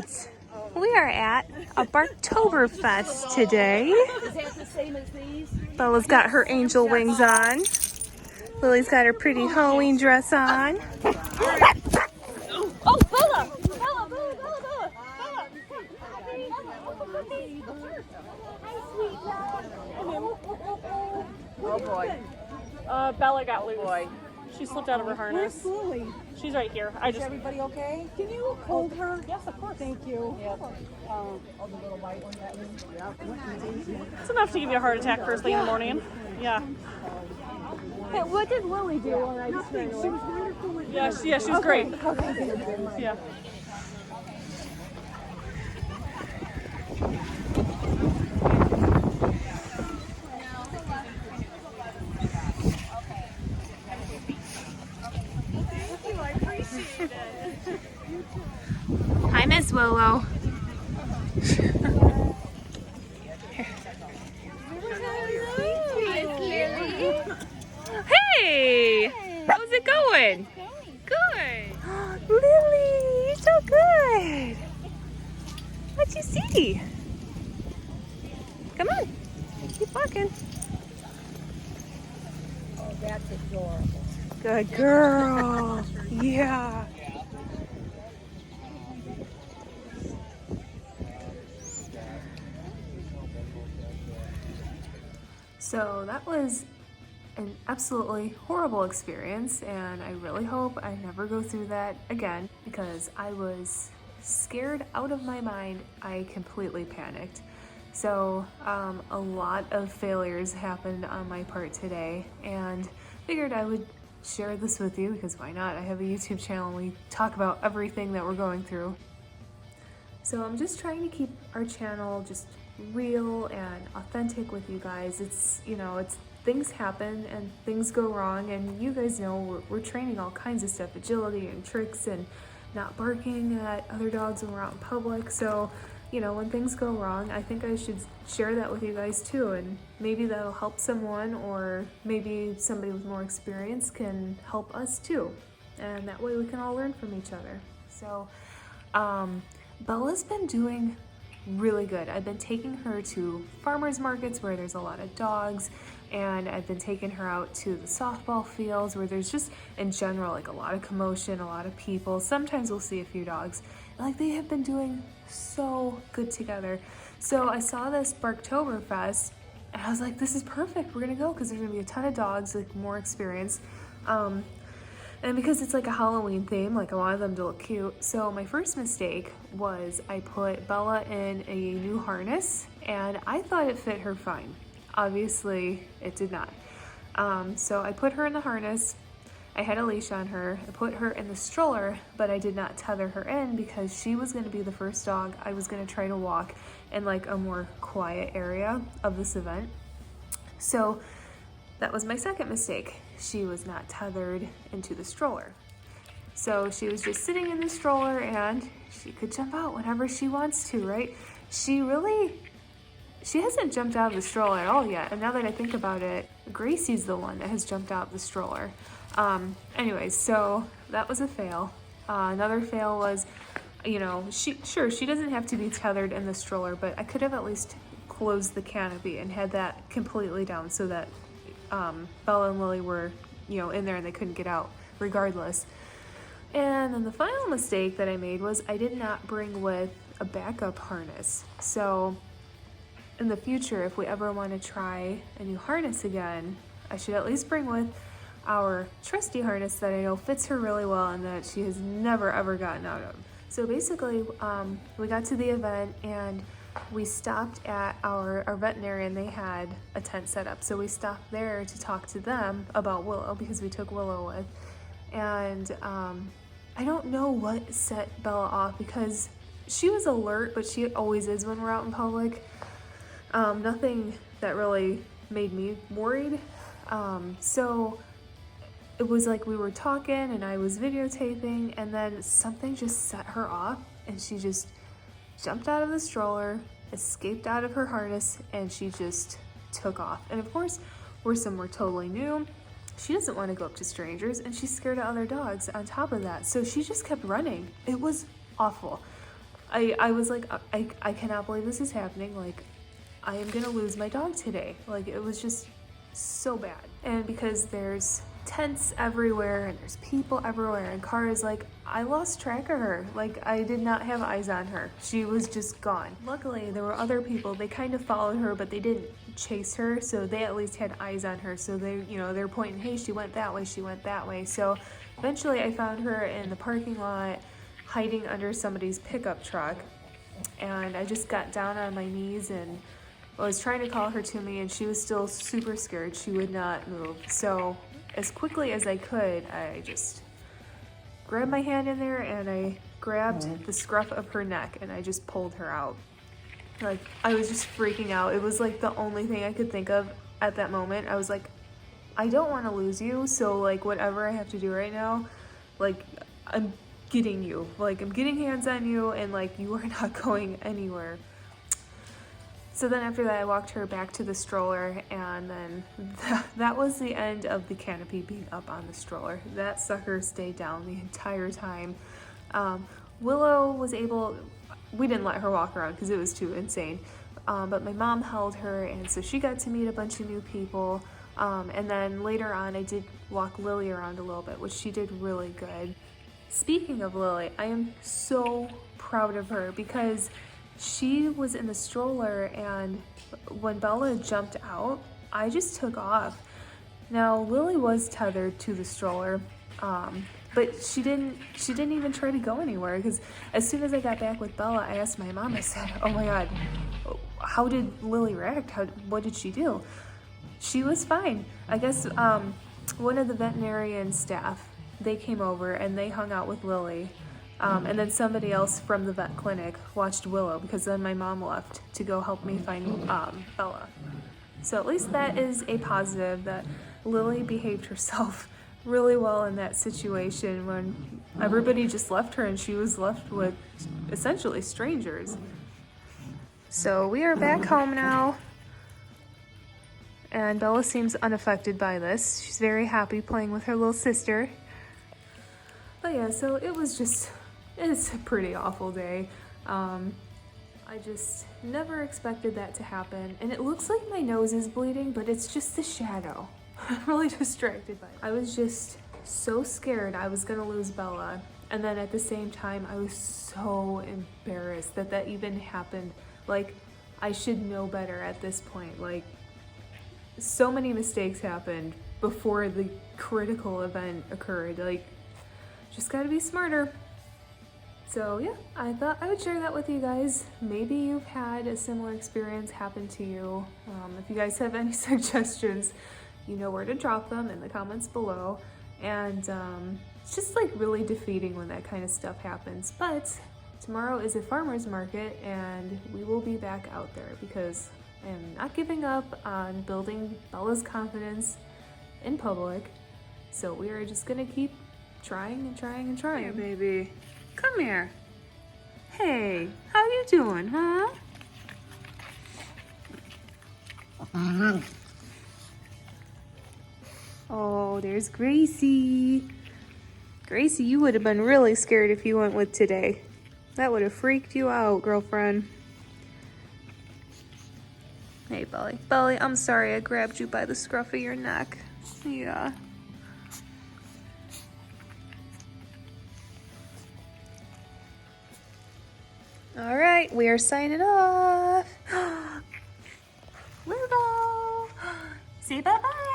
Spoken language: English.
friends. We are at a Barktoberfest today. Is that the same as these? Bella's got her angel wings on. Lily's got her pretty Halloween dress on. Oh, Bella! Bella! Oh boy. Bella got loose. She slipped out of her harness. Where's Lily? She's right here. Is everybody okay? Can you hold her? Yes, of course. Thank you. Yep. The little white one that was. Yep. It's enough to give you a heart attack first thing in the morning. Yeah. Hey, what did Lily do? Nothing. She was wonderful. Yeah, she was great. Yeah. Hi, Miss Willow. Hey! How's it going? Good. Lily, you're so good. What'd you see? Come on. Keep walking. Oh, that's adorable. Good girl. Yeah. So that was an absolutely horrible experience, and I really hope I never go through that again because I was scared out of my mind. I completely panicked. So a lot of failures happened on my part today, and figured I would share this with you because why not? I have a YouTube channel and we talk about everything that we're going through. So I'm just trying to keep our channel just real and authentic with you guys. It's, you know, it's things happen and things go wrong, and you guys know we're training all kinds of stuff, agility and tricks and not barking at other dogs when we're out in public. So, you know, when things go wrong, I think I should share that with you guys too, and maybe that'll help someone, or maybe somebody with more experience can help us too, and that way we can all learn from each other. So Bella's been doing really good. I've been taking her to farmers markets where there's a lot of dogs, and I've been taking her out to the softball fields where there's just in general like a lot of commotion, a lot of people. Sometimes we'll see a few dogs. Like, they have been doing so good together. So I saw this Barktoberfest and I was like, this is perfect, we're gonna go, because there's gonna be a ton of dogs, like more experience. And because it's like a Halloween theme, like I wanted them to look cute. So my first mistake was I put Bella in a new harness and I thought it fit her fine. Obviously it did not. So I put her in the harness. I had a leash on her. I put her in the stroller, but I did not tether her in because she was going to be the first dog I was going to try to walk in like a more quiet area of this event. So that was my second mistake. She was not tethered into the stroller. So she was just sitting in the stroller and she could jump out whenever she wants to, right? She hasn't jumped out of the stroller at all yet. And now that I think about it, Gracie's the one that has jumped out of the stroller. Anyways, so that was a fail. Another fail was, you know, she doesn't have to be tethered in the stroller, but I could have at least closed the canopy and had that completely down so that Bella and Lily were, you know, in there and they couldn't get out regardless. And then the final mistake that I made was I did not bring with a backup harness. So in the future, if we ever want to try a new harness again, I should at least bring with our trusty harness that I know fits her really well and that she has never ever gotten out of. So basically, we got to the event and we stopped at our veterinarian. They had a tent set up, so we stopped there to talk to them about Willow because we took Willow with. And I don't know what set Bella off because she was alert, but she always is when we're out in public. Nothing that really made me worried. So it was like we were talking and I was videotaping, and then something just set her off and she just jumped out of the stroller, escaped out of her harness, and she just took off. And of course, we're somewhere totally new. She doesn't want to go up to strangers, and she's scared of other dogs on top of that. So she just kept running. It was awful. I was like, I cannot believe this is happening. Like, I am gonna lose my dog today. Like, it was just so bad. And because there's tents everywhere and there's people everywhere and cars, like, I lost track of her. Like, I did not have eyes on her. She was just gone. Luckily, there were other people. They kind of followed her, but they didn't chase her, so they at least had eyes on her. So they, you know, they're pointing, hey, she went that way, she went that way. So eventually I found her in the parking lot, hiding under somebody's pickup truck. And I just got down on my knees and I was trying to call her to me, and she was still super scared. She would not move. So as quickly as I could, I just grabbed my hand in there and I grabbed the scruff of her neck and I just pulled her out. Like, I was just freaking out. It was like the only thing I could think of at that moment. I was like, I don't want to lose you, so like whatever I have to do right now, like, I'm getting you. Like, I'm getting hands on you, and like, you are not going anywhere. So then after that, I walked her back to the stroller, and then that was the end of the canopy being up on the stroller. That sucker stayed down the entire time. Willow was able, we didn't let her walk around because it was too insane, but my mom held her, and so she got to meet a bunch of new people. And then later on, I did walk Lily around a little bit, which she did really good. Speaking of Lily, I am so proud of her because she was in the stroller, and when Bella jumped out, I just took off. Now, Lily was tethered to the stroller, but she didn't even try to go anywhere, because as soon as I got back with Bella, I asked my mom, I said, oh my God, how did Lily react? What did she do? She was fine. I guess one of the veterinarian staff, they came over and they hung out with Lily. And then somebody else from the vet clinic watched Willow, because then my mom left to go help me find Bella. So at least that is a positive, that Lily behaved herself really well in that situation when everybody just left her and she was left with essentially strangers. So we are back home now, and Bella seems unaffected by this. She's very happy playing with her little sister. But yeah, so it's a pretty awful day. I just never expected that to happen. And it looks like my nose is bleeding, but it's just the shadow. I'm really distracted by it. I was just so scared I was gonna lose Bella. And then at the same time, I was so embarrassed that even happened. Like, I should know better at this point. Like, so many mistakes happened before the critical event occurred. Like, just gotta be smarter. So yeah, I thought I would share that with you guys. Maybe you've had a similar experience happen to you. If you guys have any suggestions, you know where to drop them in the comments below. And it's just like really defeating when that kind of stuff happens. But tomorrow is a farmer's market, and we will be back out there because I am not giving up on building Bella's confidence in public. So we are just gonna keep trying and trying and trying. Here, baby. Come here. Hey, how you doing, huh? Oh, there's Gracie. Gracie, you would have been really scared if you went with today. That would have freaked you out, girlfriend. Hey, Belly. Belly, I'm sorry I grabbed you by the scruff of your neck. Yeah. All right, we are signing off. Willow, say bye-bye.